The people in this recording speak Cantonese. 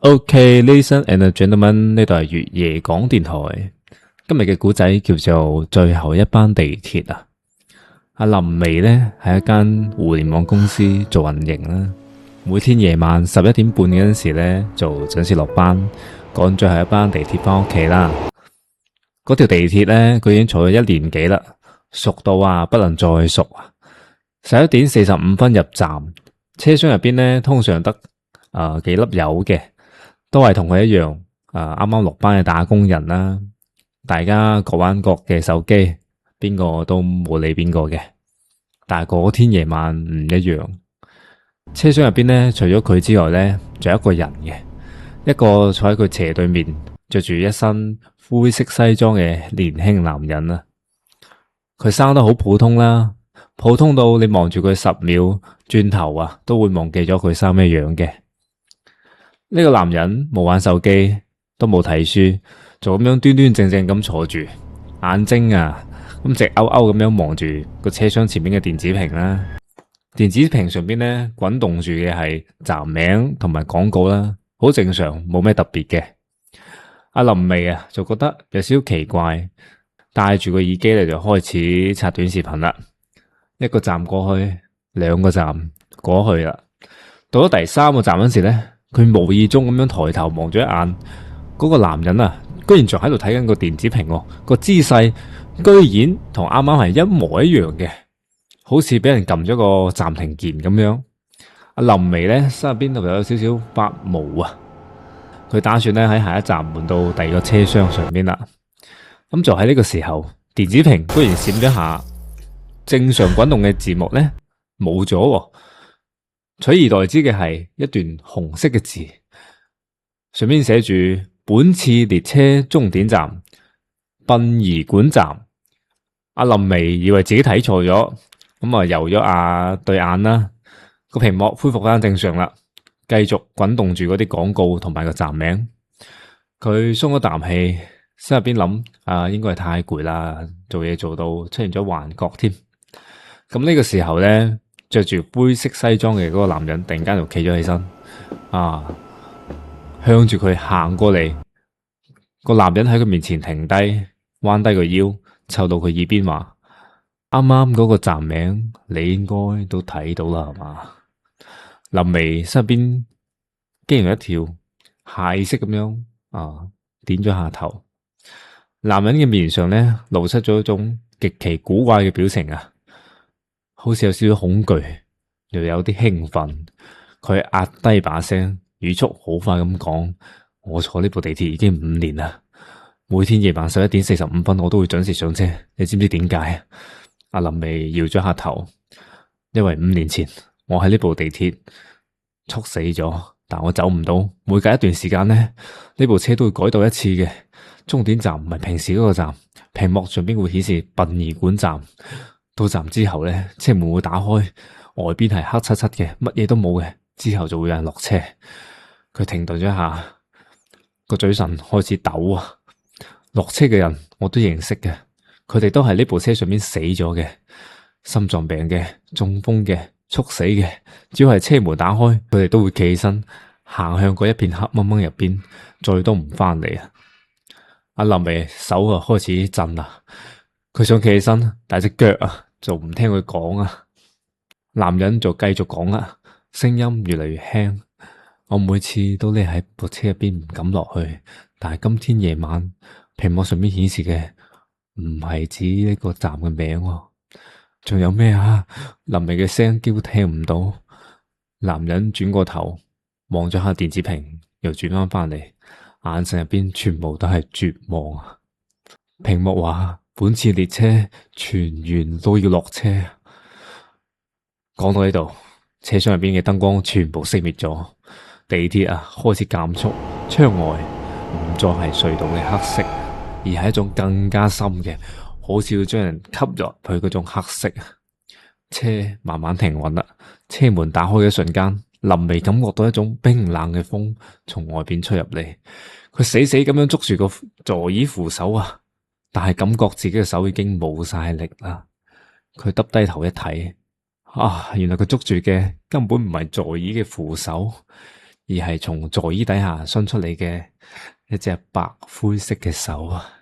OK，ladies and gentlemen，呢度係粵夜港電台。今日嘅古仔叫做最後一班地鐵啊。阿林薇呢喺一間互聯網公司做運營啦，每天夜晚11點半嗰陣時呢就準時落班，趕最後一班地鐵翻屋企啦。嗰條地鐵呢，佢已經坐咗1年幾啦，熟到不能再熟啊！11點45分入站，車廂入邊呢通常得幾粒油嘅。都係同佢一樣，啱啱落班嘅打工人啦。大家各玩各嘅手機，邊個都冇理邊個嘅。但係嗰天夜晚唔一樣，車廂入邊呢，除咗佢之外呢，仲有一個人嘅，一個坐喺佢斜對面，着住一身灰色西裝嘅年輕男人啊。佢生得好普通啦，普通到你望住佢10秒，轉頭都會忘記咗佢生咩樣嘅。呢個男人冇玩手機，都冇睇書，就咁樣端端正正咁坐住，眼睛咁直勾勾咁樣望住個車廂前面嘅電子屏啦。電子屏上邊呢，滾動住嘅係站名同埋廣告啦，好正常，冇咩特別嘅。阿林薇就覺得有少少奇怪，戴住個耳機咧就開始刷短視頻啦。一個站過去，2個站過去啦，到咗第3個站嗰時呢，佢無意中咁樣抬頭望咗一眼，嗰個男人居然仲喺度睇緊個電子屏，個姿勢居然同啱啱係一模一樣嘅，好似俾人撳咗個暫停鍵咁樣。阿林薇呢，心入邊度有少少發毛啊，佢打算呢喺下一站換到第2個車廂上邊啦。咁就喺呢個時候，電子屏居然閃咗下，正常滾動嘅字幕呢冇咗。取而代之嘅係一段紅色嘅字，上面寫住本次列車終點站殯儀館站。阿林薇以為自己睇錯咗，咁游咗對眼啦，個屏幕恢復翻正常啦，繼續滾動住嗰啲廣告同埋個站名。佢鬆咗啖氣，心入邊諗應該係太攰啦，做嘢做到出現咗幻覺添。咁呢個時候呢，着住灰色西裝嘅嗰個男人突然間就企咗起身，向住佢行過嚟。個男人喺佢面前停低，彎低個腰，湊到佢耳邊話：啱啱嗰個站名你應該都睇到啦，係嘛？林薇身邊驚咗一跳，下意識咁樣點咗下頭。男人嘅面上呢，露出咗一種極其古怪嘅表情好似有少少恐懼，又有啲興奮。佢壓低把聲，語速好快咁講：我坐呢部地鐵已經5年啦，每天夜晚11點45分我都會準時上車。你知唔知點解？阿林薇搖咗下頭，因為5年前我喺呢部地鐵猝死咗，但我走唔到。每隔一段時間呢部車都會改到一次嘅。終點站唔係平時嗰個站，屏幕上邊會顯示殯儀館站。到站之後呢，車門會打開，外邊係黑漆漆嘅，乜嘢都冇嘅。之後就會有人落車。佢停頓咗一下，個嘴唇開始抖落車嘅人我都認識嘅，佢哋都係呢部車上面死咗嘅，心臟病嘅、中風嘅、猝死嘅。只要係車門打開，佢哋都會企起身，行向嗰一片黑掹掹入邊，再都唔翻嚟。阿林薇手開始震啦，佢想企起身，但係隻腳就唔聽佢講。男人就繼續講啦，聲音越嚟越輕。我每次都匿喺部車入邊唔敢落去，但係今天夜晚屏幕上面顯示嘅唔係指呢個站嘅名。仲有咩林薇嘅聲幾乎聽唔到。男人轉過頭望咗下電子屏，又轉翻嚟，眼神入邊全部都係絕望。屏幕話：本次列車全員都要落車。講到呢度，車廂入邊嘅燈光全部熄滅咗，地鐵開始減速，窗外唔再係隧道嘅黑色，而係一種更加深嘅，好似要將人吸入去嗰種黑色。車慢慢停穩啦，車門打開嘅瞬間，林薇感覺到一種冰冷嘅風從外邊吹入嚟，佢死死咁樣捉住個座椅扶手但係感覺自己嘅手已經冇晒力啦。佢耷低頭一睇，原來佢捉住嘅根本唔係座椅嘅扶手，而係從座椅底下伸出嚟嘅一隻白灰色嘅手啊！